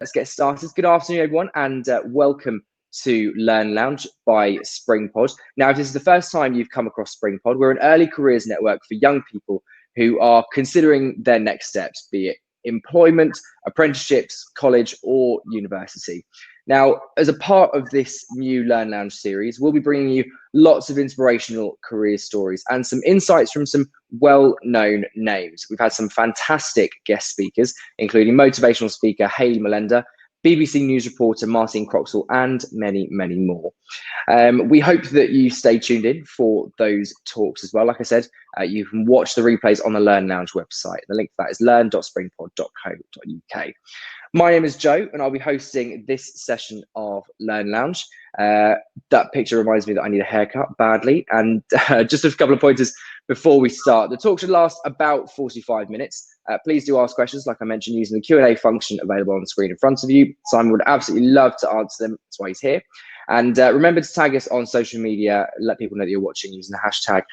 Let's get started. Good afternoon, everyone, and welcome to Learn Lounge by Springpod. Now, if this is the first time you've come across Springpod, we're an early careers network for young people who are considering their next steps, be it employment, apprenticeships, college, or university. Now, as a part of this new Learn Lounge series, we'll be bringing you lots of inspirational career stories and some insights from some well-known names. We've had some fantastic guest speakers, including motivational speaker Hayley Melender, BBC News reporter Martin Croxall, and many, many more. We hope that you stay tuned in for those talks as well. Like I said, you can watch the replays on the Learn Lounge website. The link for that is learn.springpod.co.uk. My name is Joe, and I'll be hosting this session of Learn Lounge. That picture reminds me that I need a haircut badly. And just a couple of pointers before we start. The talk should last about 45 minutes. Please do ask questions, like I mentioned, using the Q&A function available on the screen in front of you. Simon would absolutely love to answer them. That's why he's here. And remember to tag us on social media. Let people know that you're watching using the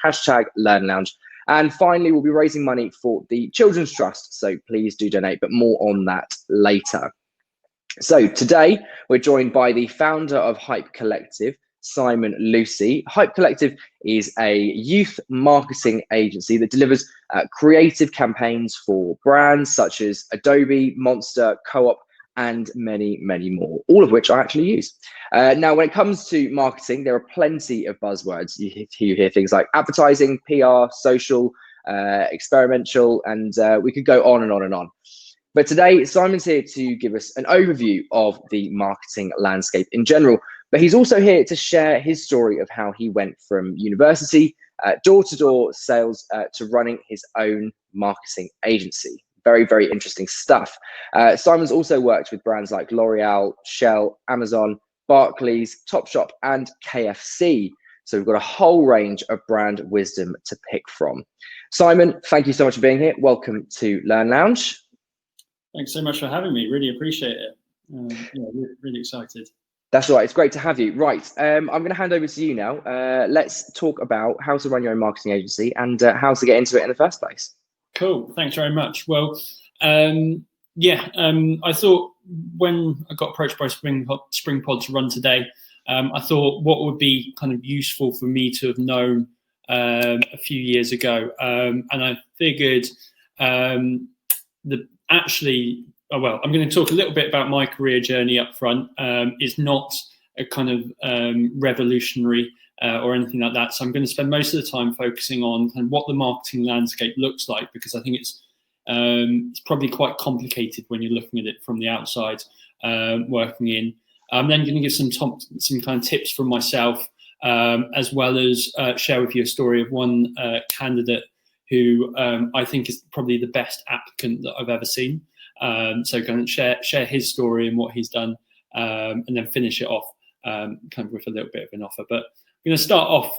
hashtag Learn Lounge. And finally, we'll be raising money for the Children's Trust, so please do donate, but more on that later. So today, we're joined by the founder of Hype Collective, Simon Lucey. Hype Collective is a youth marketing agency that delivers creative campaigns for brands such as Adobe, Monster, Co-op, and many, many more, all of which I actually use. Now, when it comes to marketing, there are plenty of buzzwords. You hear things like advertising, PR, social, experimental, and we could go on and on and on. But today, Simon's here to give us an overview of the marketing landscape in general, but he's also here to share his story of how he went from university, door-to-door sales, to running his own marketing agency. Very, very interesting stuff. Simon's also worked with brands like L'Oreal, Shell, Amazon, Barclays, Topshop, and KFC. So we've got a whole range of brand wisdom to pick from. Simon, thank you so much for being here. Welcome to Learn Lounge. Thanks so much for having me. Really appreciate it. Really excited. That's all right. It's great to have you. Right. I'm going to hand over to you now. Let's talk about how to run your own marketing agency and how to get into it in the first place. Cool. Thanks very much. Well, I thought when I got approached by Springpod to run today, I thought what would be kind of useful for me to have known a few years ago. And I figured I'm going to talk a little bit about my career journey up front. It's not a kind of revolutionary or anything like that. So I'm going to spend most of the time focusing on kind of what the marketing landscape looks like, because I think it's probably quite complicated when you're looking at it from the outside, working in. I'm then going to give some kind of tips from myself, as well as share with you a story of one candidate who I think is probably the best applicant that I've ever seen. So going to share his story and what he's done, and then finish it off kind of with a little bit of an offer. But I'm going to start off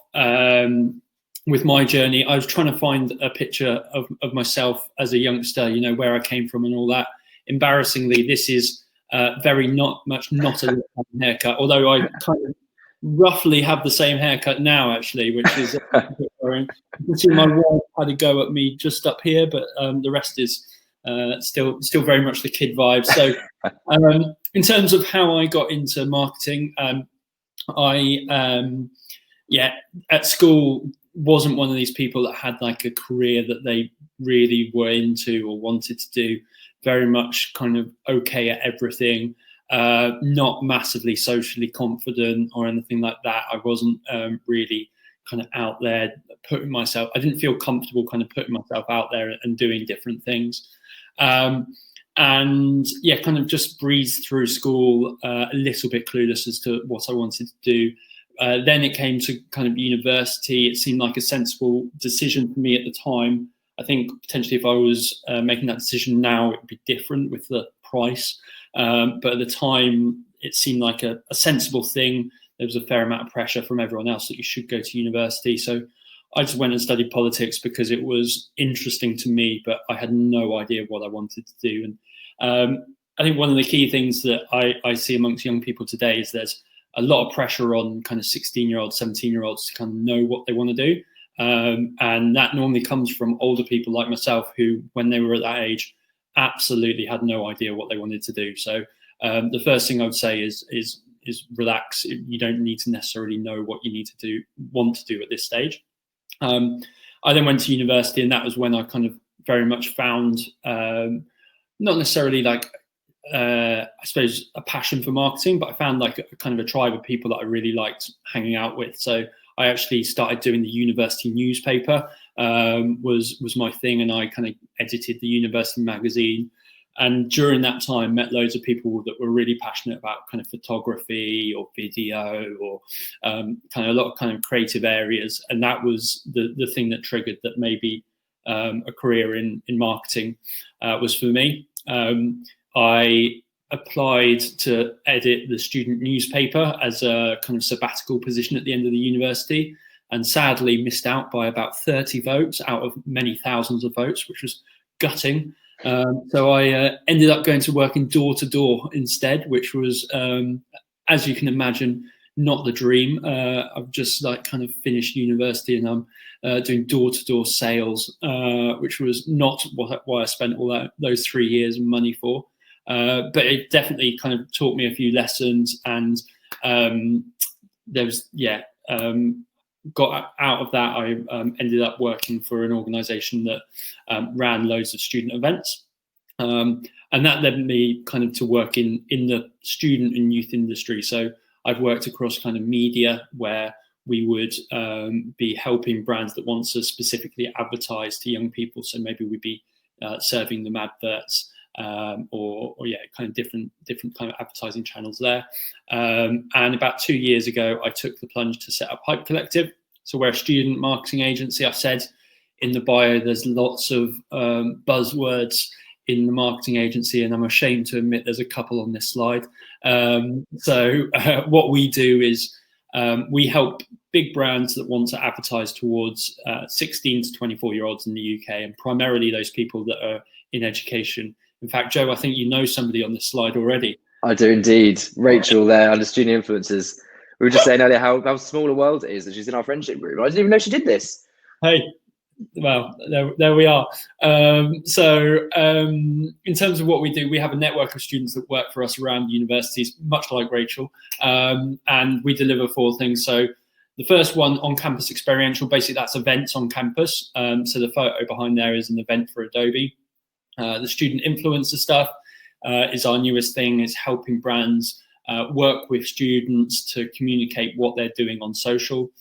with my journey. I was trying to find a picture of myself as a youngster, where I came from and all that. Embarrassingly, this is very not a haircut, although I kind of roughly have the same haircut now, actually, which is a bit worrying. You can see my wife had a go at me just up here, but the rest is still very much the kid vibe. So in terms of how I got into marketing, I at school wasn't one of these people that had like a career that they really were into or wanted to do. Very much kind of okay at everything, not massively socially confident or anything like that. I wasn't really kind of out there I didn't feel comfortable kind of putting myself out there and doing different things. Kind of just breezed through school, a little bit clueless as to what I wanted to do. Then it came to kind of university. It seemed like a sensible decision for me at the time. I think potentially if I was making that decision now, it would be different with the price. But at the time, it seemed like a sensible thing. There was a fair amount of pressure from everyone else that you should go to university. So I just went and studied politics because it was interesting to me, but I had no idea what I wanted to do. And I think one of the key things that I see amongst young people today is there's a lot of pressure on kind of 16-year-olds, 17-year-olds to kind of know what they want to do. And that normally comes from older people like myself who, when they were at that age, absolutely had no idea what they wanted to do. So The first thing I would say is relax. You don't need to necessarily know what you want to do at this stage. I then went to university, and that was when I kind of very much found not necessarily like I suppose a passion for marketing, but I found like a kind of a tribe of people that I really liked hanging out with. So I actually started doing the university newspaper, was my thing, and I kind of edited the university magazine. And during that time, met loads of people that were really passionate about kind of photography or video or kind of a lot of kind of creative areas. And that was the thing that triggered that maybe a career in marketing was for me. I applied to edit the student newspaper as a kind of sabbatical position at the end of the university, and sadly missed out by about 30 votes out of many thousands of votes, which was gutting. So I ended up going to work in door-to-door instead, which was, as you can imagine, not the dream. I've just like kind of finished university, and I'm doing door-to-door sales, which was not what I spent all those 3 years of money for. But it definitely kind of taught me a few lessons, and there was, got out of that. I ended up working for an organisation that ran loads of student events, and that led me kind of to work in the student and youth industry. So I've worked across kind of media, where we would be helping brands that want to specifically advertise to young people. So maybe we'd be serving them adverts, or kind of different kind of advertising channels there. And about 2 years ago, I took the plunge to set up Hype Collective. So we're a student marketing agency. I said in the bio, there's lots of buzzwords in the marketing agency, and I'm ashamed to admit there's a couple on this slide. So what we do is we help big brands that want to advertise towards 16 to 24-year-olds in the UK, and primarily those people that are in education. In fact, Joe, I think you know somebody on this slide already. I do indeed. Rachel there, under student influencers. We were just saying earlier how small a world it is that she's in our friendship group. I didn't even know she did this. Hey, well, there we are. So in terms of what we do, we have a network of students that work for us around universities, much like Rachel, and we deliver 4 things. So the first one, on-campus experiential, basically that's events on campus. So the photo behind there is an event for Adobe. The student influencer stuff is our newest thing. It's helping brands work with students to communicate what they're doing on social.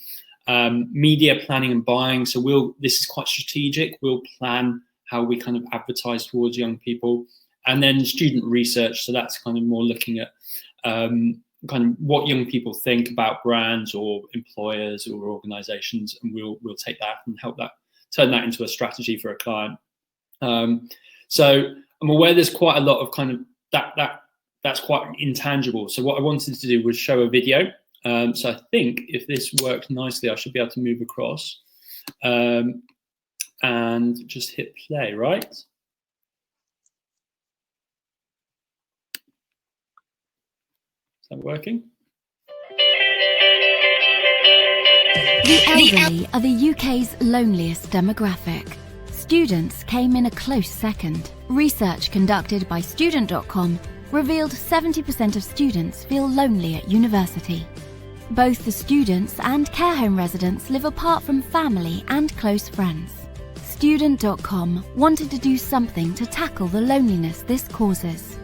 Media planning and buying. So this is quite strategic. We'll plan how we kind of advertise towards young people. And then student research. So that's kind of more looking at kind of what young people think about brands or employers or organizations. And we'll take that and help that turn that into a strategy for a client. So I'm aware there's quite a lot of kind of that's quite intangible. So what I wanted to do was show a video. So I think if this works nicely, I should be able to move across and just hit play, right? Is that working? The elderly are the UK's loneliest demographic. Students came in a close second. Research conducted by Student.com revealed 70% of students feel lonely at university. Both the students and care home residents live apart from family and close friends. Student.com wanted to do something to tackle the loneliness this causes.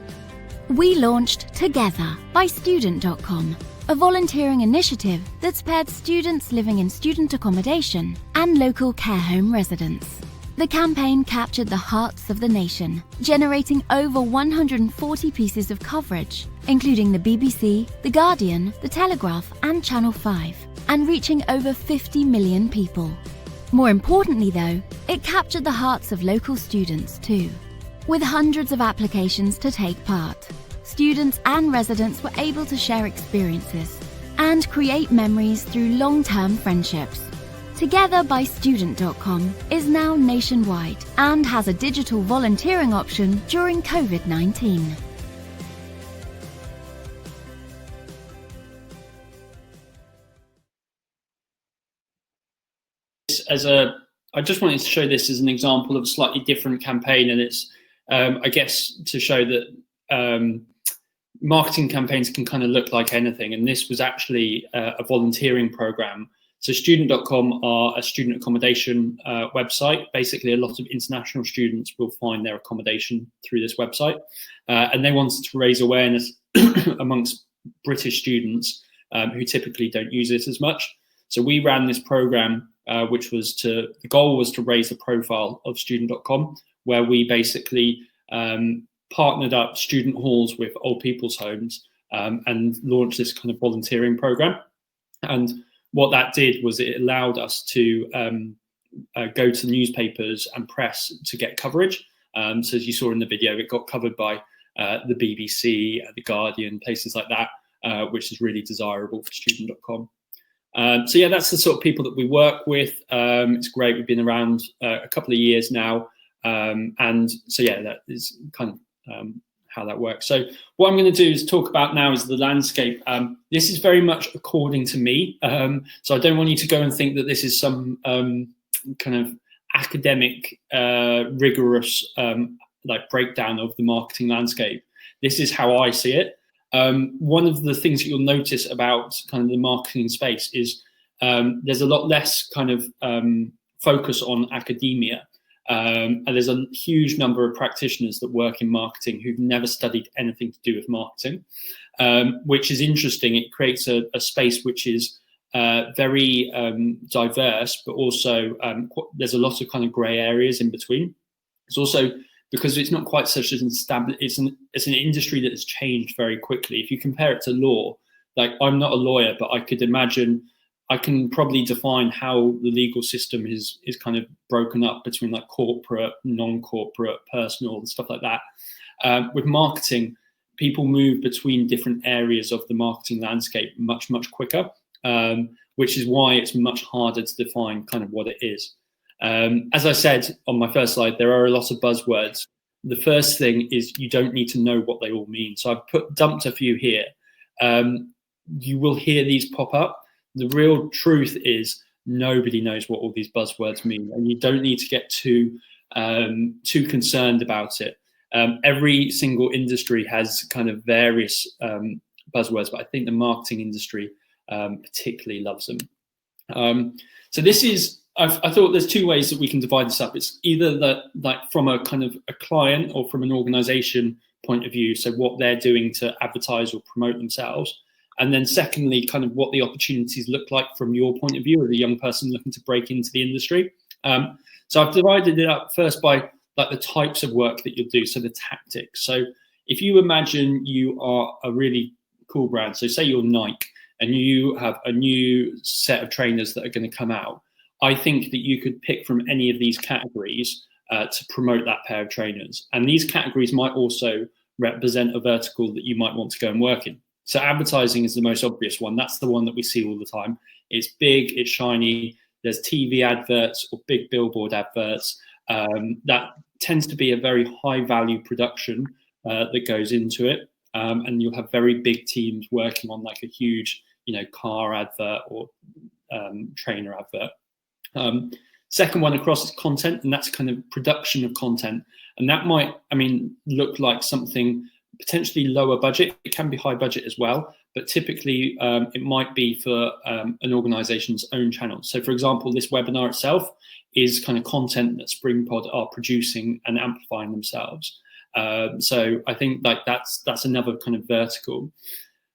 We launched Together by Student.com, a volunteering initiative that's paired students living in student accommodation and local care home residents. The campaign captured the hearts of the nation, generating over 140 pieces of coverage, including the BBC, The Guardian, The Telegraph and Channel 5, and reaching over 50 million people. More importantly though, it captured the hearts of local students too. With hundreds of applications to take part, students and residents were able to share experiences and create memories through long-term friendships. Together by Student.com is now nationwide and has a digital volunteering option during COVID-19. I just wanted to show this as an example of a slightly different campaign, and it's, I guess, to show that marketing campaigns can kind of look like anything, and this was actually a volunteering program. So student.com are a student accommodation website. Basically, a lot of international students will find their accommodation through this website, and they wanted to raise awareness amongst British students who typically don't use it as much. So we ran this program, which was the goal was to raise the profile of student.com, where we basically partnered up student halls with old people's homes and launched this kind of volunteering program. And what that did was it allowed us to go to newspapers and press to get coverage. So as you saw in the video, it got covered by the BBC, the Guardian, places like that, which is really desirable for student.com. So yeah, that's the sort of people that we work with. It's great. We've been around a couple of years now. And so yeah, that is kind of how that works. So what I'm going to do is talk about now is the landscape. This is very much according to me. So I don't want you to go and think that this is some kind of academic, rigorous like breakdown of the marketing landscape. This is how I see it. One of the things that you'll notice about kind of the marketing space is there's a lot less kind of focus on academia. And there's a huge number of practitioners that work in marketing who've never studied anything to do with marketing, which is interesting. It creates a space which is very diverse, but also there's a lot of kind of grey areas in between. It's also because it's not quite such an established, it's an industry that has changed very quickly. If you compare it to law, like I'm not a lawyer, but I could imagine I can probably define how the legal system is kind of broken up between like corporate, non-corporate, personal, and stuff like that. With marketing, people move between different areas of the marketing landscape much, much quicker, which is why it's much harder to define kind of what it is. As I said on my first slide, there are a lot of buzzwords. The first thing is you don't need to know what they all mean. So I've dumped a few here. You will hear these pop up. The real truth is nobody knows what all these buzzwords mean, and you don't need to get too concerned about it. Every single industry has kind of various buzzwords, but I think the marketing industry particularly loves them. So this is, I thought there's two ways that we can divide this up. It's either that like from a kind of a client or from an organization point of view, so what they're doing to advertise or promote themselves. And then secondly, kind of what the opportunities look like from your point of view as a young person looking to break into the industry. So I've divided it up first by like the types of work that you'll do, so the tactics. So if you imagine you are a really cool brand, so say you're Nike and you have a new set of trainers that are going to come out, I think that you could pick from any of these categories to promote that pair of trainers. And these categories might also represent a vertical that you might want to go and work in. So advertising is the most obvious one. That's the one that we see all the time. It's big, it's shiny. There's TV adverts or big billboard adverts. That tends to be a very high value production that goes into it. And you'll have very big teams working on like a huge, car advert or trainer advert. Second one across is content, and that's kind of production of content. And that might, look like something potentially lower budget. It can be high budget as well, but typically it might be for an organization's own channel. So for example, this webinar itself is kind of content that Springpod are producing and amplifying themselves. So I think like that's another kind of vertical.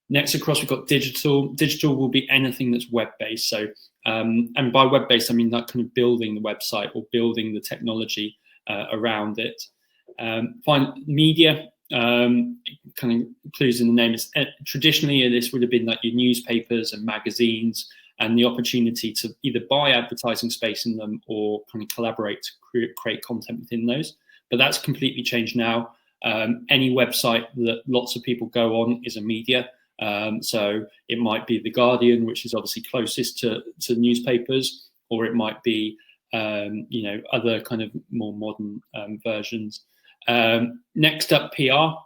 Next across, we've got digital. Digital will be anything that's web-based. So, and by web-based, I mean like kind of building the website or building the technology around it. Media, kind of clues in the name. It's, traditionally, this would have been like your newspapers and magazines, and the opportunity to either buy advertising space in them or kind of collaborate to create content within those. But that's completely changed now. Any website that lots of people go on is a media. So it might be The Guardian, which is obviously closest to newspapers, or it might be, other kind of more modern versions. Next up, PR.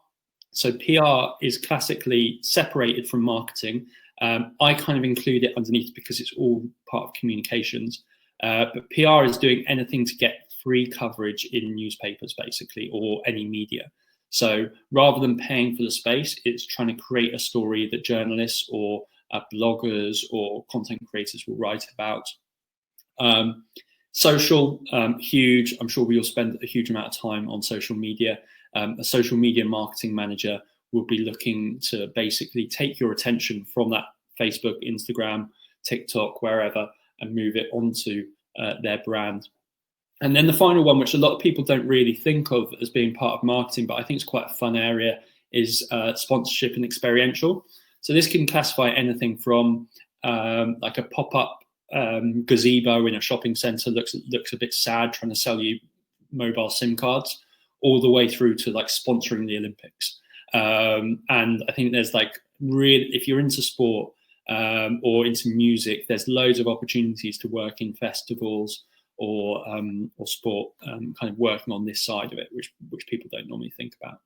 So PR is classically separated from marketing. I kind of include it underneath because it's all part of communications. But PR is doing anything to get free coverage in newspapers, basically, or any media. So rather than paying for the space, it's trying to create a story that journalists or bloggers or content creators will write about. Social, huge. I'm sure we all spend a huge amount of time on social media. A social media marketing manager will be looking to basically take your attention from that Facebook, Instagram, TikTok, wherever, and move it onto their brand. And then the final one, which a lot of people don't really think of as being part of marketing, but I think it's quite a fun area, is sponsorship and experiential. So this can classify anything from like a pop-up gazebo in a shopping centre looks a bit sad, trying to sell you mobile SIM cards, all the way through to like sponsoring the Olympics. And I think there's like really, if you're into sport or into music, there's loads of opportunities to work in festivals or sport, kind of working on this side of it, which people don't normally think about.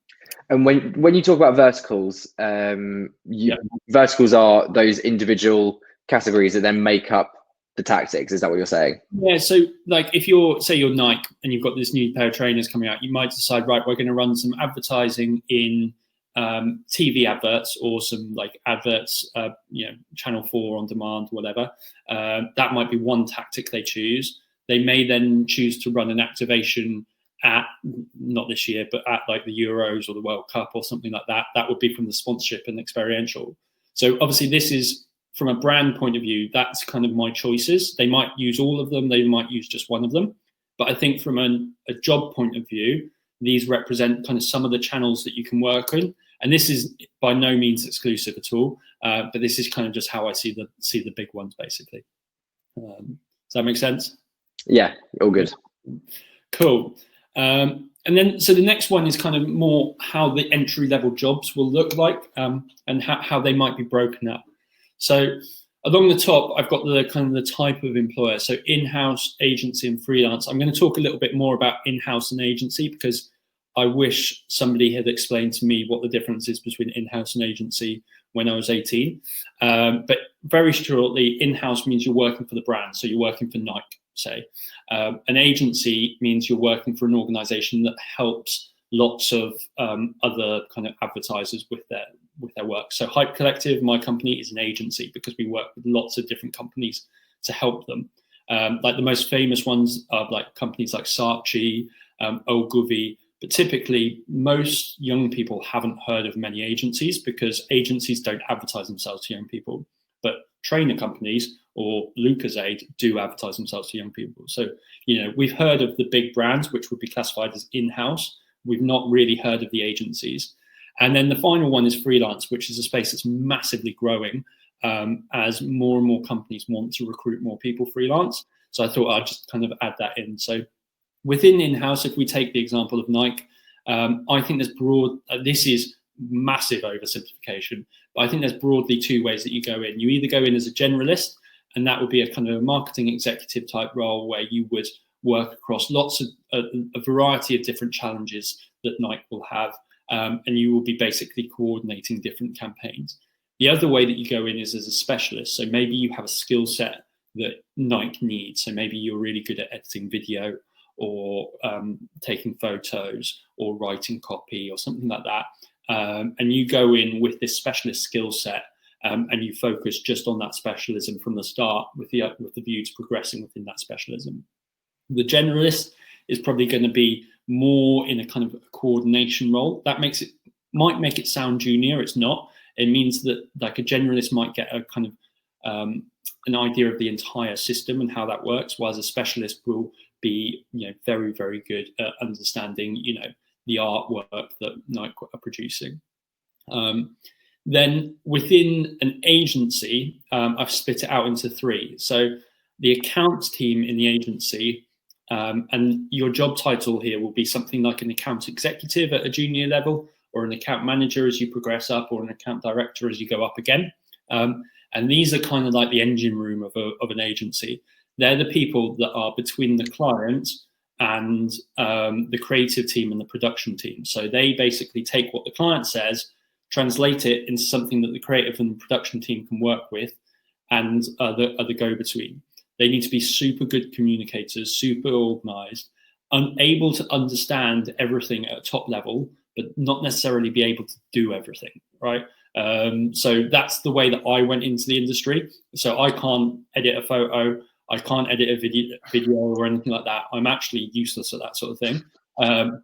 And when you talk about verticals, verticals are those individual categories that then make up the tactics. Is that what you're saying? Yeah. So like if you're Nike and you've got this new pair of trainers coming out, you might decide, right, we're going to run some advertising in TV adverts or some like adverts, Channel 4 on demand, whatever. That might be one tactic they choose. They may then choose to run an activation at, not this year, but at like the Euros or the World Cup or something like that. That would be from the sponsorship and experiential. So obviously this is, from a brand point of view, that's kind of my choices. They might use all of them, they might use just one of them. But I think from a job point of view, these represent kind of some of the channels that you can work in. And this is by no means exclusive at all, but this is kind of just how I see the big ones, basically. Does that make sense? Yeah, all good. Cool. And then, so the next one is kind of more how the entry-level jobs will look like, and how they might be broken up. So along the top, I've got the kind of the type of employer. So in-house, agency, and freelance. I'm going to talk a little bit more about in-house and agency because I wish somebody had explained to me what the difference is between in-house and agency when I was 18. But very shortly, in-house means you're working for the brand. So you're working for Nike, say. An agency means you're working for an organization that helps lots of other kind of advertisers with their work. So Hype Collective, my company, is an agency because we work with lots of different companies to help them. Like the most famous ones are like companies like Saatchi, Ogilvy, but typically most young people haven't heard of many agencies because agencies don't advertise themselves to young people, but trainer companies or Lucozade do advertise themselves to young people. So, we've heard of the big brands, which would be classified as in-house. We've not really heard of the agencies. And then the final one is freelance, which is a space that's massively growing as more and more companies want to recruit more people freelance. So I thought I'd just kind of add that in. So within in-house, if we take the example of Nike, I think there's this is massive oversimplification, but I think there's broadly two ways that you go in. You either go in as a generalist, and that would be a kind of a marketing executive type role where you would work across lots of a variety of different challenges that Nike will have, and you will be basically coordinating different campaigns. The other way that you go in is as a specialist. So maybe you have a skill set that Nike needs. So maybe you're really good at editing video or taking photos or writing copy or something like that. And you go in with this specialist skill set and you focus just on that specialism from the start with the view to progressing within that specialism. The generalist is probably going to be more in a kind of a coordination role. That might make it sound junior. It's not. It means that like a generalist might get a kind of an idea of the entire system and how that works, whereas a specialist will be very, very good at understanding the artwork that Nike are producing. Then within an agency, I've split it out into three. So the accounts team in the agency, and your job title here will be something like an account executive at a junior level, or an account manager as you progress up, or an account director as you go up again. And these are kind of like the engine room of an agency. They're the people that are between the client and the creative team and the production team. So they basically take what the client says, translate it into something that the creative and the production team can work with, and are the go-between. They need to be super good communicators, super organized, able to understand everything at a top level, but not necessarily be able to do everything, right? So that's the way that I went into the industry. So I can't edit a photo, I can't edit a video or anything like that. I'm actually useless at that sort of thing.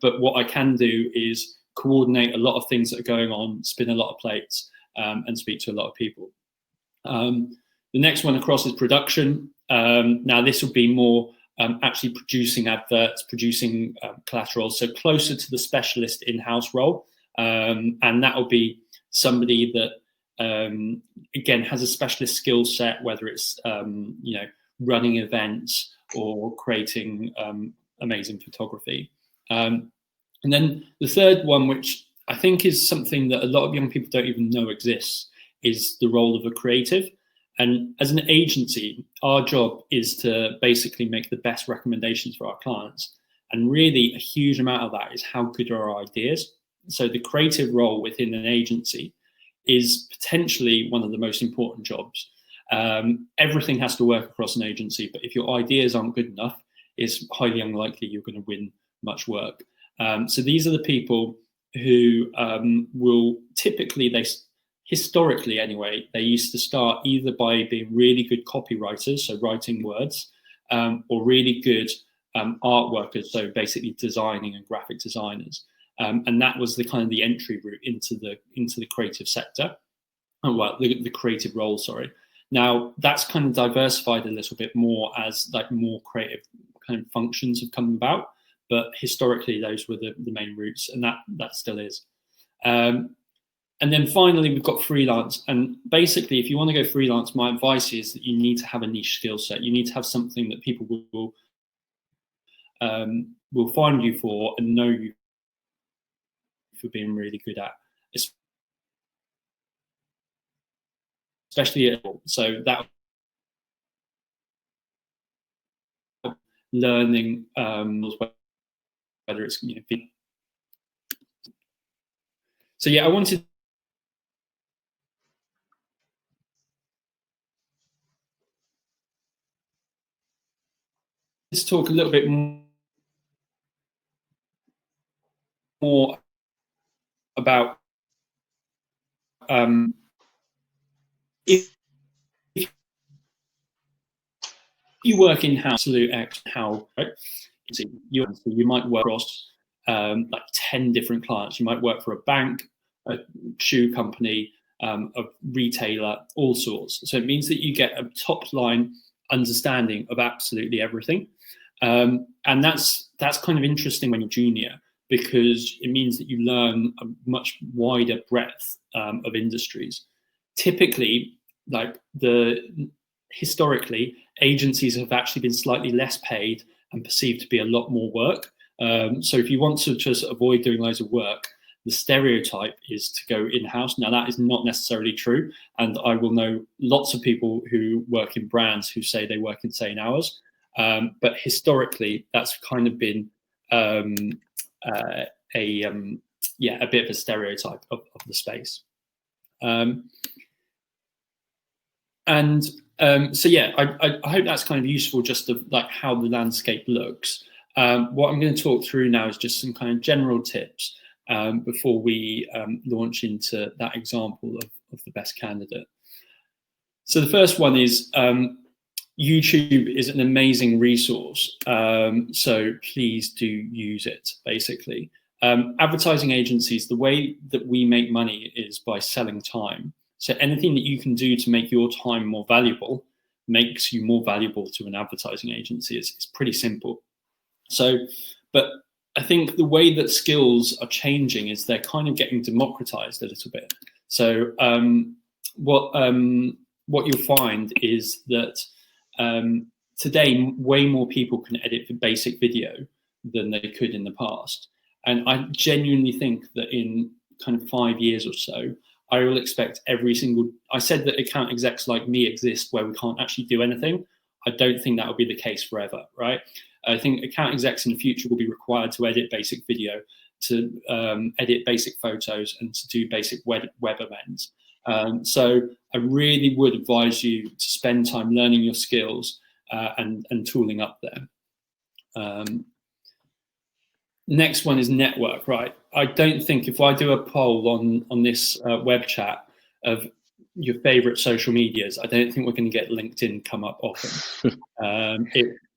But what I can do is coordinate a lot of things that are going on, spin a lot of plates, and speak to a lot of people. The next one across is production. Now this would be more actually producing adverts, producing collateral, so closer to the specialist in-house role. And that will be somebody that, again, has a specialist skill set, whether it's, running events or creating amazing photography. And then the third one, which I think is something that a lot of young people don't even know exists, is the role of a creative. And as an agency, our job is to basically make the best recommendations for our clients. And really a huge amount of that is how good are our ideas. So the creative role within an agency is potentially one of the most important jobs. Everything has to work across an agency, but if your ideas aren't good enough, it's highly unlikely you're going to win much work. So these are the people who will typically, historically anyway, they used to start either by being really good copywriters, so writing words, or really good art workers, so basically designing and graphic designers. And that was the kind of the entry route into the creative sector. Oh, well, the creative role, sorry. Now that's kind of diversified a little bit more as like more creative kind of functions have come about, but historically those were the main routes, and that still is. And then finally, we've got freelance. And basically, if you want to go freelance, my advice is that you need to have a niche skill set. You need to have something that people will find you for and know you for being really good at, especially at all. So that learning, whether it's so yeah, I wanted to talk a little bit more about if you work in house, absolute X, how right? You might work across like 10 different clients. You might work for a bank, a shoe company, a retailer, all sorts. So it means that you get a top line understanding of absolutely everything. And that's kind of interesting when you're junior, because it means that you learn a much wider breadth of industries. Typically, historically, agencies have actually been slightly less paid and perceived to be a lot more work. So if you want to just avoid doing loads of work, the stereotype is to go in-house. Now that is not necessarily true. And I will know lots of people who work in brands who say they work insane hours. But historically, that's kind of been a bit of a stereotype of the space. So yeah, I hope that's kind of useful, just of like how the landscape looks. What I'm going to talk through now is just some kind of general tips before we launch into that example of the best candidate. So the first one is YouTube is an amazing resource, so please do use it, basically. Advertising agencies, the way that we make money is by selling time. So anything that you can do to make your time more valuable makes you more valuable to an advertising agency. It's pretty simple. So, but I think the way that skills are changing is they're kind of getting democratized a little bit. So what you'll find is that today way more people can edit for basic video than they could in the past. And I genuinely think that in kind of 5 years or so, I will expect I said that account execs like me exist where we can't actually do anything. I don't think that will be the case forever, right? I think account execs in the future will be required to edit basic video, to edit basic photos, and to do basic web events. So I really would advise you to spend time learning your skills and tooling up there. Next one is network, right? I don't think if I do a poll on this web chat of your favorite social medias, I don't think we're going to get LinkedIn come up often.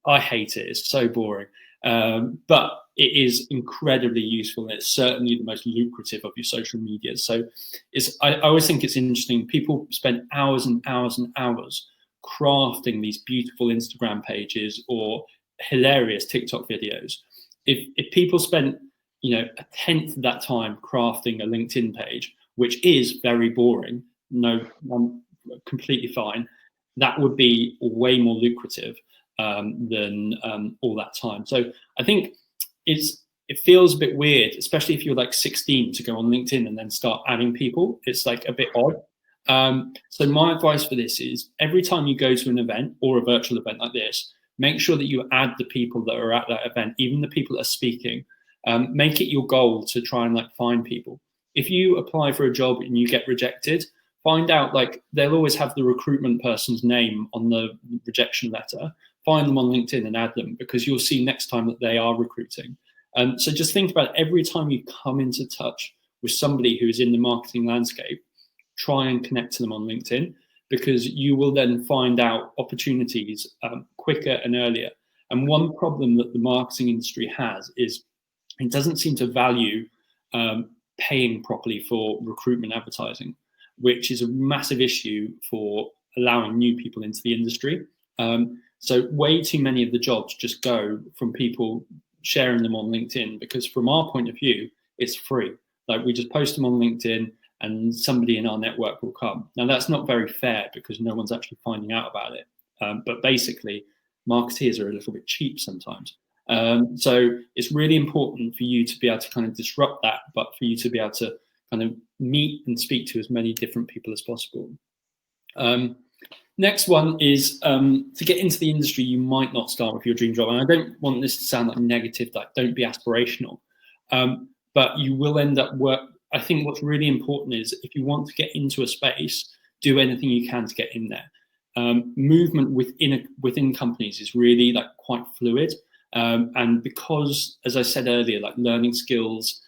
I hate it. It's so boring. But it is incredibly useful, and it's certainly the most lucrative of your social media. So I always think it's interesting. People spend hours and hours and hours crafting these beautiful Instagram pages or hilarious TikTok videos. If people spent, a tenth of that time crafting a LinkedIn page, which is very boring, no, I'm completely fine, that would be way more lucrative than all that time. So I think it feels a bit weird, especially if you're like 16, to go on LinkedIn and then start adding people. It's like a bit odd. So my advice for this is, every time you go to an event or a virtual event like this, make sure that you add the people that are at that event, even the people that are speaking. Make it your goal to try and find people. If you apply for a job and you get rejected, find out, they'll always have the recruitment person's name on the rejection letter. Find them on LinkedIn and add them, because you'll see next time that they are recruiting. So just think about every time you come into touch with somebody who is in the marketing landscape, try and connect to them on LinkedIn, because you will then find out opportunities quicker and earlier. And one problem that the marketing industry has is it doesn't seem to value paying properly for recruitment advertising, which is a massive issue for allowing new people into the industry. So way too many of the jobs just go from people sharing them on LinkedIn, because from our point of view, it's free. We just post them on LinkedIn and somebody in our network will come. Now, that's not very fair, because no one's actually finding out about it. But basically, marketeers are a little bit cheap sometimes. So it's really important for you to be able to kind of disrupt that, but for you to be able to kind of meet and speak to as many different people as possible. Next one is, to get into the industry, you might not start with your dream job. And I don't want this to sound like negative, don't be aspirational. But you will end up I think what's really important is, if you want to get into a space, do anything you can to get in there. Movement within companies is really quite fluid. And because, as I said earlier, learning skills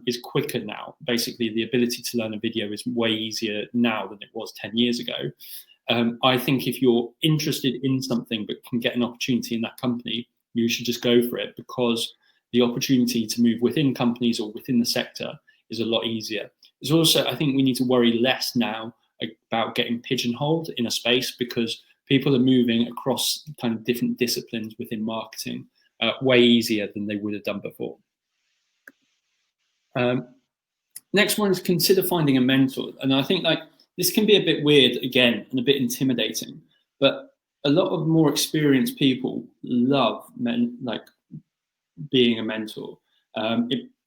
is quicker now. Basically, the ability to learn a video is way easier now than it was 10 years ago. I think if you're interested in something but can get an opportunity in that company, you should just go for it, because the opportunity to move within companies or within the sector is a lot easier. There's also, I think we need to worry less now about getting pigeonholed in a space, because people are moving across kind of different disciplines within marketing way easier than they would have done before. Next one is, consider finding a mentor. And I think this can be a bit weird again and a bit intimidating, but a lot of more experienced people love being a mentor.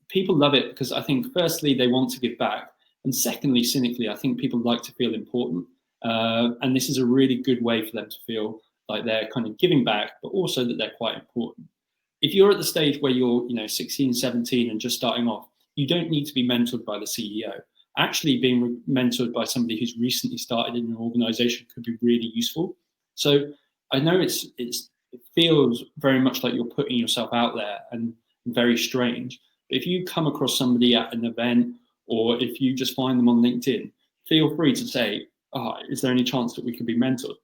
People love it because I think, firstly, they want to give back, and secondly, cynically, I think people like to feel important. And this is a really good way for them to feel like they're kind of giving back, but also that they're quite important. If you're at the stage where you're 16, 17 and just starting off, you don't need to be mentored by the CEO. Actually, being mentored by somebody who's recently started in an organization could be really useful. So I know it feels very much like you're putting yourself out there and very strange. But if you come across somebody at an event, or if you just find them on LinkedIn, feel free to say, is there any chance that we could be mentored?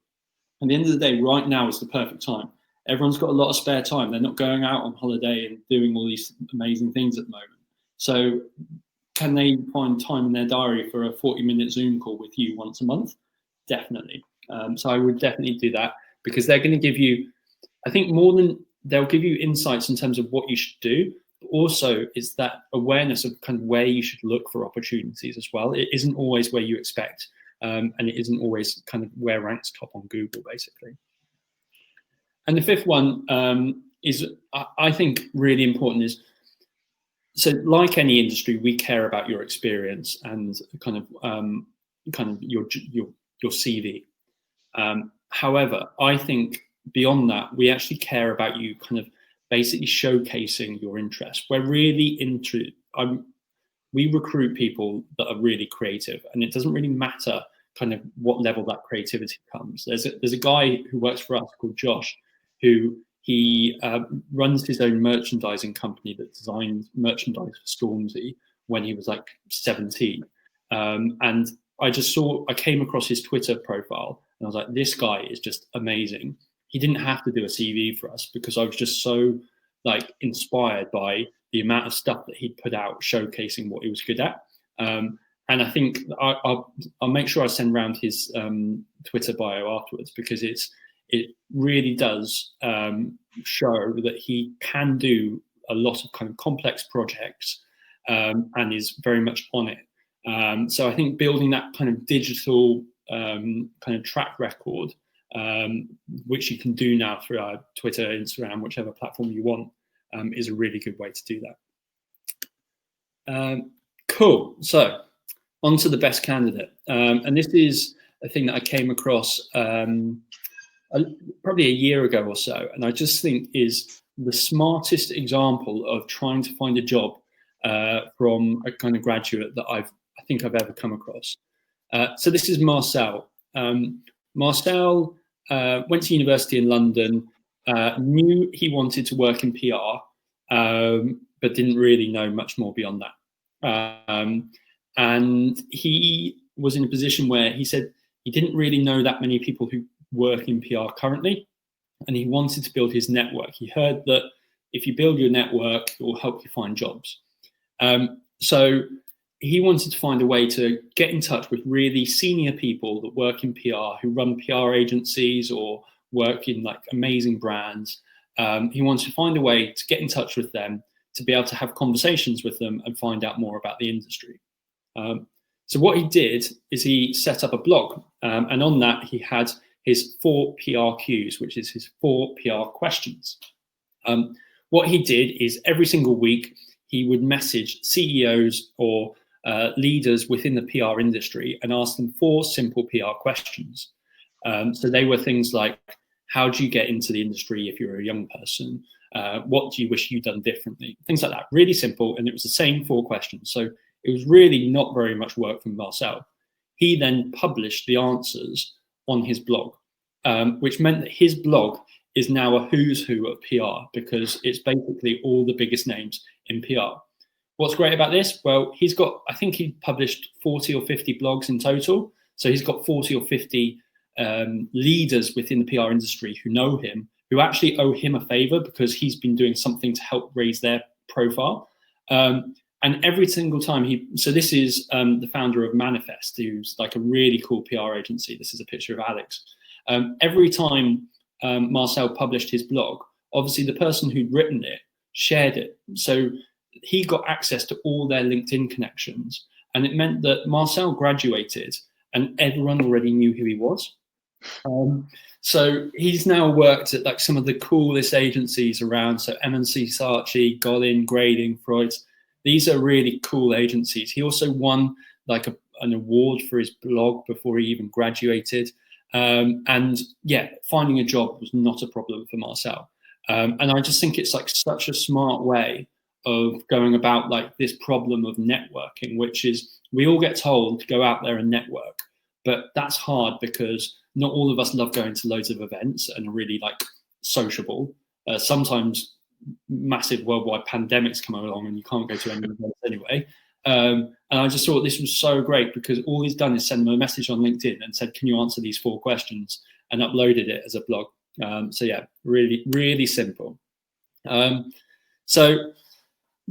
At the end of the day, right now is the perfect time. Everyone's got a lot of spare time. They're not going out on holiday and doing all these amazing things at the moment. So can they find time in their diary for a 40-minute Zoom call with you once a month? Definitely. So I would definitely do that, because they're going to give you, I think, more than they'll give you insights in terms of what you should do, but also is that awareness of kind of where you should look for opportunities as well. It isn't always where you expect, and it isn't always kind of where ranks top on Google, basically. And the fifth one is, I think, really important is, so like any industry, we care about your experience and kind of your CV. However, I think beyond that, we actually care about you kind of basically showcasing your interest. We're really we recruit people that are really creative, and it doesn't really matter kind of what level that creativity comes. There's a guy who works for us called Josh, who he runs his own merchandising company that designed merchandise for Stormzy when he was like 17. And I came across his Twitter profile and I was like, this guy is just amazing. He didn't have to do a CV for us because I was just so like inspired by the amount of stuff that he'd put out showcasing what he was good at. And I think I'll make sure I send around his Twitter bio afterwards, because it really does show that he can do a lot of kind of complex projects and is very much on it. So I think building that kind of digital kind of track record, which you can do now through our Twitter, Instagram, whichever platform you want, is a really good way to do that. Cool. So on to the best candidate. And this is a thing that I came across probably a year ago or so, and I just think is the smartest example of trying to find a job from a kind of graduate that I think I've ever come across. So this is Marcel. Marcel went to university in London, knew he wanted to work in PR, but didn't really know much more beyond that. And he was in a position where he said he didn't really know that many people who work in PR currently, and he wanted to build his network. He heard that if you build your network, it will help you find jobs. So he wanted to find a way to get in touch with really senior people that work in PR, who run PR agencies or work in like amazing brands. He wanted to find a way to get in touch with them, to be able to have conversations with them and find out more about the industry. So what he did is he set up a blog, and on that he had his 4 PRQs, which is his 4 PR questions. What he did is every single week he would message CEOs or leaders within the PR industry and ask them 4 simple PR questions. So they were things like, how do you get into the industry if you're a young person? What do you wish you'd done differently? Things like that, really simple. And it was the same 4 questions. So it was really not very much work from Marcel. He then published the answers on his blog, which meant that his blog is now a who's who of PR, because it's basically all the biggest names in PR. What's great about this? Well, I think he published 40 or 50 blogs in total. So he's got 40 or 50 leaders within the PR industry who know him, who actually owe him a favor because he's been doing something to help raise their profile. And every single time so this is the founder of Manifest, who's like a really cool PR agency. This is a picture of Alex. Every time Marcel published his blog, obviously the person who'd written it shared it. So he got access to all their LinkedIn connections. And it meant that Marcel graduated and everyone already knew who he was. So he's now worked at like some of the coolest agencies around. So M&C Saatchi, Golin, Grading, Freud's. These are really cool agencies. He also won like an award for his blog before he even graduated. And yeah, finding a job was not a problem for Marcel. And I just think it's like such a smart way of going about like this problem of networking, which is we all get told to go out there and network, but that's hard because not all of us love going to loads of events and are really like sociable. Sometimes massive worldwide pandemics come along and you can't go to any events anyway. And I just thought this was so great because all he's done is send them a message on LinkedIn and said, can you answer these 4 questions, and uploaded it as a blog. So yeah, really, really simple. So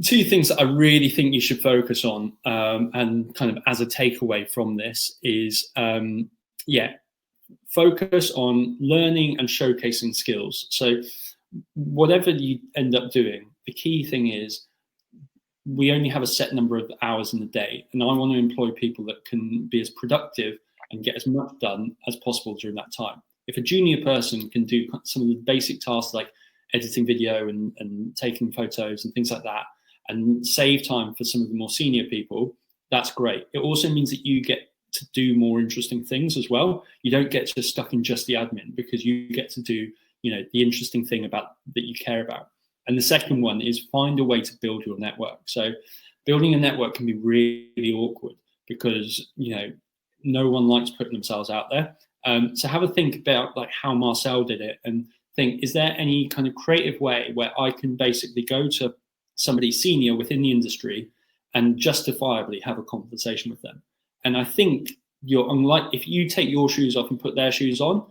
2 things that I really think you should focus on, and kind of as a takeaway from this is, focus on learning and showcasing skills. So whatever you end up doing, the key thing is we only have a set number of hours in the day, and I want to employ people that can be as productive and get as much done as possible during that time. If a junior person can do some of the basic tasks like editing video and taking photos and things like that, and save time for some of the more senior people, that's great. It also means that you get to do more interesting things as well. You don't get just stuck in just the admin, because you get to do, the interesting thing that you care about. And the second one is find a way to build your network. So building a network can be really awkward because, no one likes putting themselves out there. So have a think about like how Marcel did it and think, is there any kind of creative way where I can basically go to somebody senior within the industry and justifiably have a conversation with them? And I think you're unlike, if you take your shoes off and put their shoes on,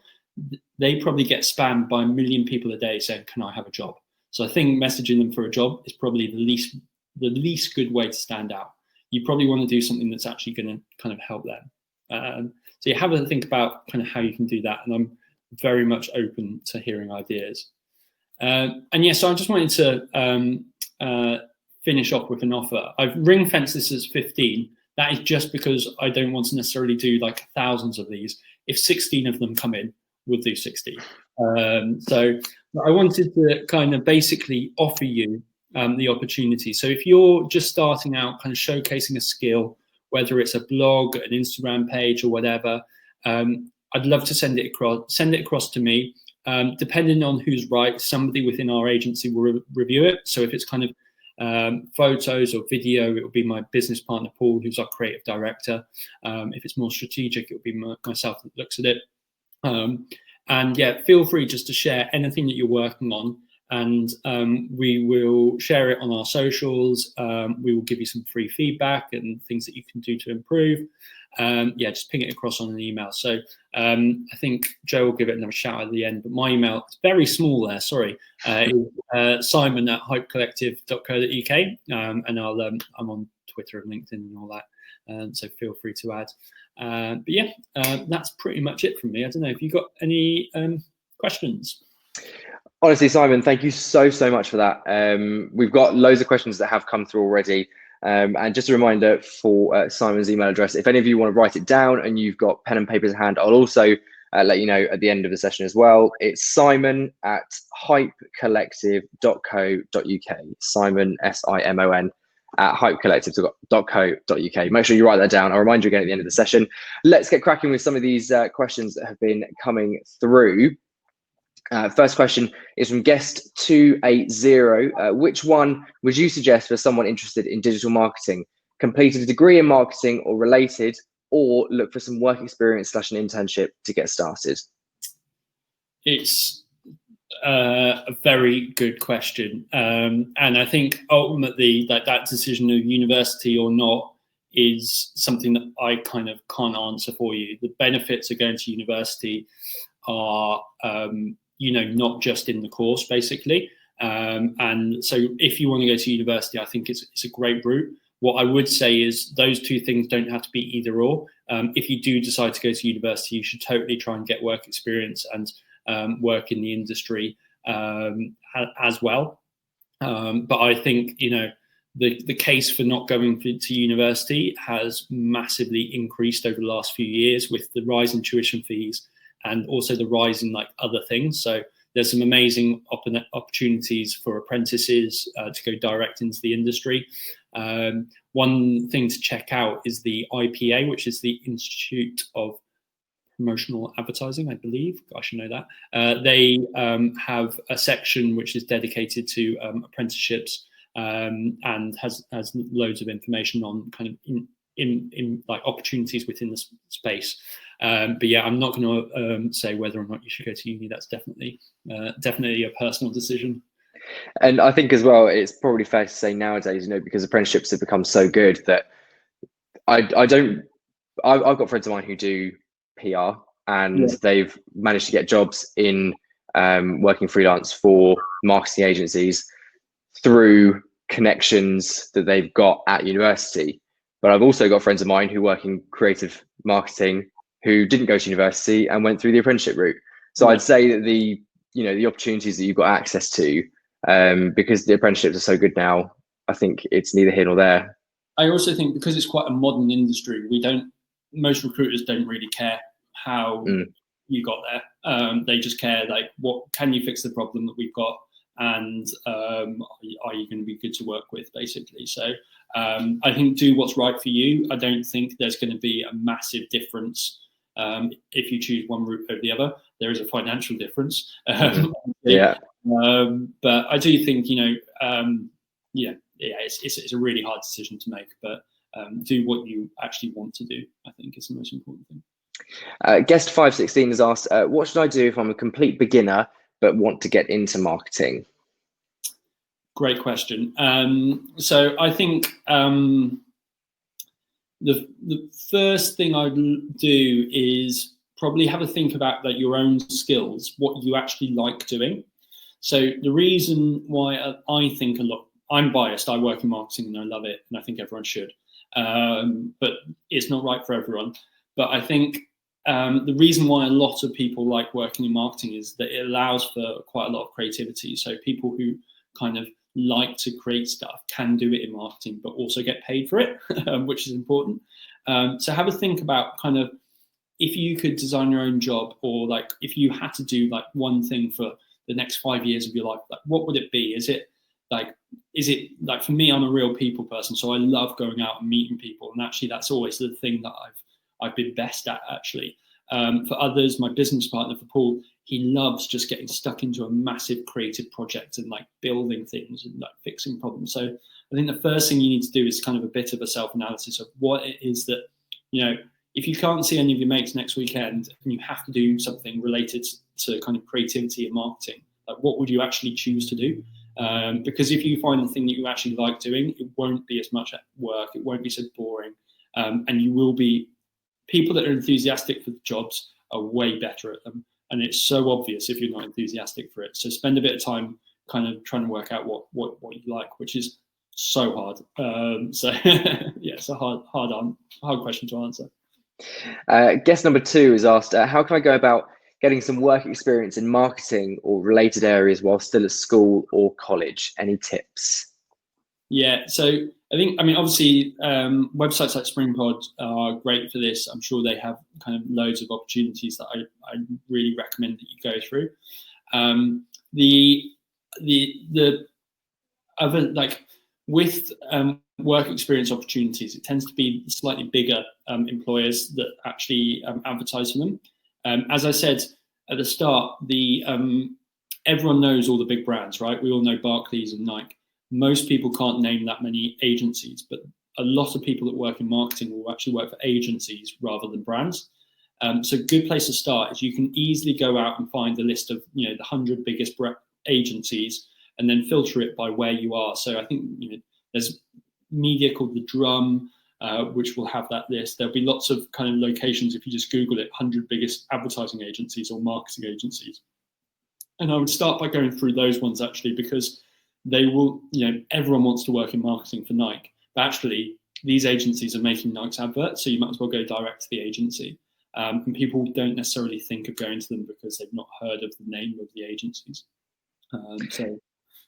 they probably get spammed by 1 million people a day saying, can I have a job? So I think messaging them for a job is probably the least good way to stand out. You probably want to do something that's actually going to kind of help them. So you have to think about kind of how you can do that. And I'm very much open to hearing ideas. And yeah, so I just wanted to finish off with an offer. I've ring fenced this as 15. That is just because I don't want to necessarily do like thousands of these. If 16 of them come in, we'll do 60. So I wanted to kind of basically offer you the opportunity. So if you're just starting out, kind of showcasing a skill, whether it's a blog, an Instagram page, or whatever, I'd love to send it across to me. Depending on who's right, somebody within our agency will review it. So if it's kind of photos or video, it will be my business partner, Paul, who's our creative director. If it's more strategic, it will be myself that looks at it. And yeah, feel free just to share anything that you're working on, and we will share it on our socials. We will give you some free feedback and things that you can do to improve. Yeah, just ping it across on an email. So I think Joe will give it another shout at the end, but my email, it's very small there, sorry, is simon@hypecollective.co.uk, and I'm on Twitter and LinkedIn and all that, so feel free to add. But yeah, that's pretty much it from me. I don't know if you've got any questions. Honestly, Simon, thank you so much for that. We've got loads of questions that have come through already. And just a reminder for Simon's email address, if any of you want to write it down and you've got pen and paper in hand, I'll also let you know at the end of the session as well. It's simon@hypecollective.co.uk. Simon, SIMON, at hypecollective.co.uk. Make sure you write that down. I'll remind you again at the end of the session. Let's get cracking with some of these questions that have been coming through. First question is from guest 280. Which one would you suggest for someone interested in digital marketing? Completed a degree in marketing or related, or look for some work experience / an internship to get started? It's a very good question. And I think ultimately that decision of university or not is something that I kind of can't answer for you. The benefits of going to university are not just in the course, basically. And so if you want to go to university, I think it's a great route. What I would say is those two things don't have to be either or. If you do decide to go to university, you should totally try and get work experience and work in the industry as well. But I think, the case for not going to university has massively increased over the last few years with the rise in tuition fees and also the rise in like other things. So there's some amazing opportunities for apprentices to go direct into the industry. One thing to check out is the IPA, which is the Institute of Promotional Advertising, I believe. I should know that. They have a section which is dedicated to apprenticeships and has loads of information on kind of in like opportunities within the space. But yeah, I'm not going to say whether or not you should go to uni. That's definitely a personal decision. And I think as well, it's probably fair to say nowadays, because apprenticeships have become so good that I've got friends of mine who do PR and they've managed to get jobs in working freelance for marketing agencies through connections that they've got at university. But I've also got friends of mine who work in creative marketing who didn't go to university and went through the apprenticeship route. So I'd say that the opportunities that you've got access to, because the apprenticeships are so good now, I think it's neither here nor there. I also think because it's quite a modern industry, most recruiters don't really care how you got there. They just care like, what can you fix the problem that we've got, and are you going to be good to work with, basically. So I think do what's right for you. I don't think there's going to be a massive difference if you choose one route over the other. There is a financial difference. Yeah. But I do think, it's a really hard decision to make, but do what you actually want to do, I think, is the most important thing. Guest 516 has asked, what should I do if I'm a complete beginner but want to get into marketing? Great question. So I think the first thing I'd do is probably have a think about like your own skills, what you actually like doing. So the reason why I think a lot, I'm biased, I work in marketing and I love it, and I think everyone should, but it's not right for everyone. But I think the reason why a lot of people like working in marketing is that it allows for quite a lot of creativity. So people who kind of like to create stuff can do it in marketing, but also get paid for it, which is important. So have a think about kind of, if you could design your own job, or like if you had to do like one thing for the next 5 years of your life, like what would it be? Is it like for me, I'm a real people person, so I love going out and meeting people, and actually that's always the thing that I've been best at actually. For others, my business partner, for Paul, he loves just getting stuck into a massive creative project and like building things and like fixing problems. So I think the first thing you need to do is kind of a bit of a self-analysis of what it is that, you know, if you can't see any of your mates next weekend and you have to do something related to kind of creativity and marketing, like what would you actually choose to do? Because if you find the thing that you actually like doing, it won't be as much work, it won't be so boring, and you will be, people that are enthusiastic for the jobs are way better at them. And it's so obvious if you're not enthusiastic for it. So spend a bit of time kind of trying to work out what you like, which is so hard. So yeah, it's a hard question to answer. Guest number 2 has asked, how can I go about getting some work experience in marketing or related areas while still at school or college? Any tips? Yeah, so I mean, obviously, websites like Springpod are great for this. I'm sure they have kind of loads of opportunities that I really recommend that you go through. The other, like with work experience opportunities, it tends to be slightly bigger employers that actually advertise for them. As I said at the start, everyone knows all the big brands, right? We all know Barclays and Nike. Most people can't name that many agencies, but a lot of people that work in marketing will actually work for agencies rather than brands. So a good place to start is you can easily go out and find a list of, you know, the 100 biggest agencies and then filter it by where you are. So I think, you know, there's media called The Drum, which will have that list. There'll be lots of kind of locations if you just Google it, 100 biggest advertising agencies or marketing agencies. And I would start by going through those ones actually, because they will, you know, everyone wants to work in marketing for Nike, but actually these agencies are making Nike's adverts, so you might as well go direct to the agency. And people don't necessarily think of going to them because they've not heard of the name of the agencies. So,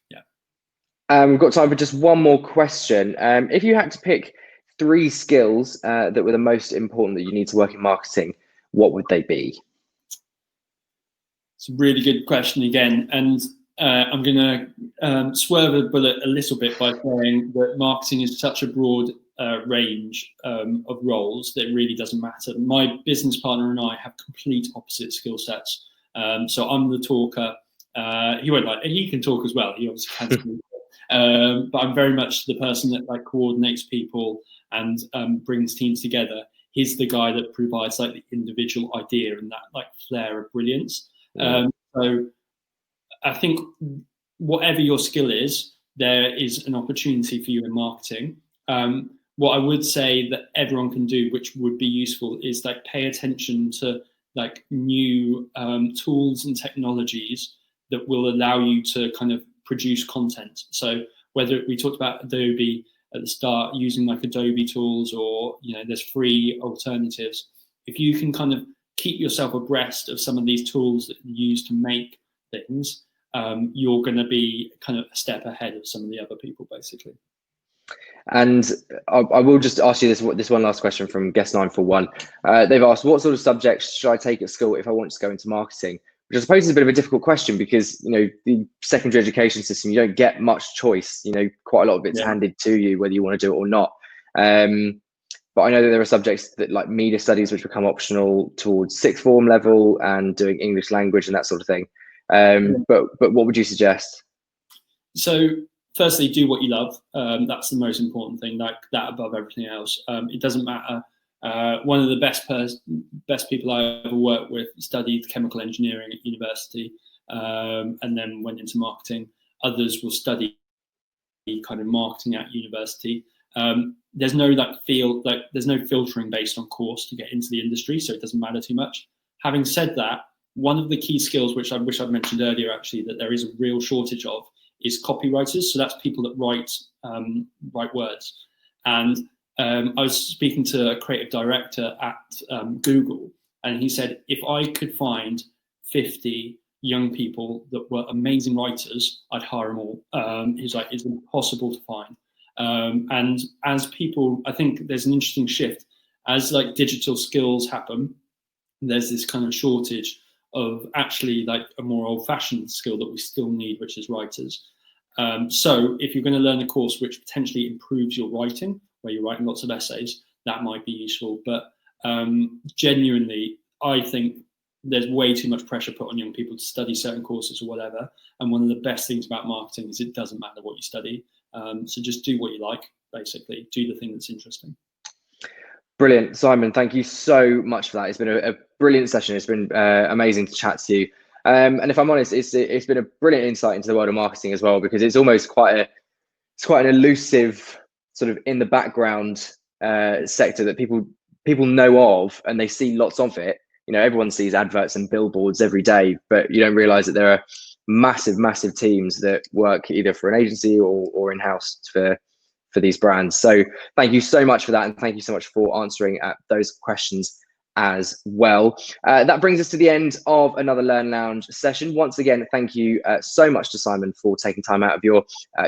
yeah. We've got time for just one more question. If you had to pick 3 skills that were the most important that you need to work in marketing, what would they be? It's a really good question again, and I'm going to swerve the bullet a little bit by saying that marketing is such a broad range of roles that it really doesn't matter. My business partner and I have complete opposite skill sets. So I'm the talker. He can talk as well. He obviously can speak. But I'm very much the person that like coordinates people and brings teams together. He's the guy that provides like the individual idea and that like flair of brilliance. So I think whatever your skill is, there is an opportunity for you in marketing. What I would say that everyone can do, which would be useful, is like pay attention to like new tools and technologies that will allow you to kind of produce content. So whether we talked about Adobe at the start, using like Adobe tools, or, you know, there's free alternatives. If you can kind of keep yourself abreast of some of these tools that you use to make things, you're going to be kind of a step ahead of some of the other people, basically. And I will just ask you this one last question from guest 941. They've asked, what sort of subjects should I take at school if I want to go into marketing? Which I suppose is a bit of a difficult question because, you know, the secondary education system, you don't get much choice. You know, quite a lot of it's handed to you whether you want to do it or not. But I know that there are subjects that like media studies, which become optional towards sixth form level, and doing English language and that sort of thing. But what would you suggest? So firstly, do what you love. That's the most important thing, like that above everything else. It doesn't matter. One of the best people I ever worked with studied chemical engineering at university. and then went into marketing. Others will study kind of marketing at university. There's no there's no filtering based on course to get into the industry, so it doesn't matter too much. Having said that, one of the key skills, which I wish I'd mentioned earlier, actually, that there is a real shortage of, is copywriters. So that's people that write words. And I was speaking to a creative director at Google, and he said, if I could find 50 young people that were amazing writers, I'd hire them all. He's like, it's impossible to find. And as people, I think there's an interesting shift as like digital skills happen. There's this kind of shortage of actually like a more old-fashioned skill that we still need, which is writers. So if you're going to learn a course which potentially improves your writing, where you're writing lots of essays, that might be useful. But genuinely, I think there's way too much pressure put on young people to study certain courses or whatever. And one of the best things about marketing is it doesn't matter what you study. So just do what you like, basically. Do the thing that's interesting. Brilliant, Simon. Thank you so much for that. It's been a brilliant session. It's been amazing to chat to you. And if I'm honest, it's been a brilliant insight into the world of marketing as well, because it's almost quite an elusive sort of in the background sector that people know of, and they see lots of it. You know, everyone sees adverts and billboards every day, but you don't realize that there are massive teams that work either for an agency or in-house for these brands. So thank you so much for that, and thank you so much for answering those questions as well. That brings us to the end of another Learn Lounge session. Once again, thank you so much to Simon for taking time out of your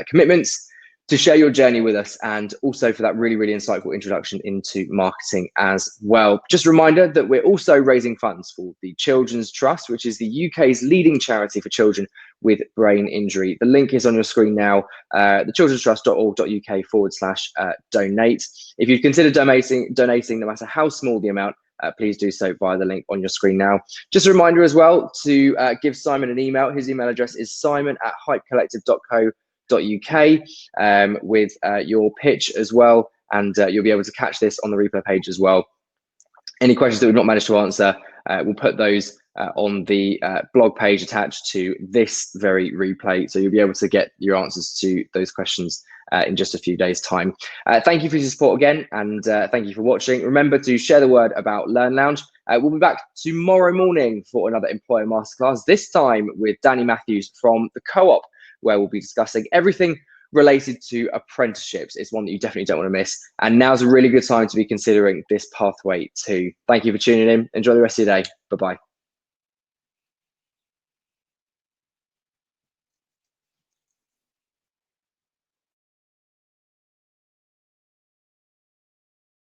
commitments to share your journey with us, and also for that really insightful introduction into marketing as well. Just a reminder that we're also raising funds for the Children's Trust, which is the UK's leading charity for children with brain injury. The link is on your screen now, thechildrenstrust.org.uk/donate. If you'd consider donating, no matter how small the amount, please do so via the link on your screen now. Just a reminder as well to give Simon an email. His email address is simon@hypecollective.co.uk with your pitch as well, and you'll be able to catch this on the replay page as well. Any questions that we've not managed to answer, we'll put those on the blog page attached to this very replay, so you'll be able to get your answers to those questions in just a few days' time. Thank you for your support again, and thank you for watching. Remember to share the word about Learn Lounge. We'll be back tomorrow morning for another employer masterclass, this time with Danny Matthews from the Co-op, where we'll be discussing everything related to apprenticeships. It's one that you definitely don't want to miss. And now's a really good time to be considering this pathway too. Thank you for tuning in. Enjoy the rest of your day. Bye-bye.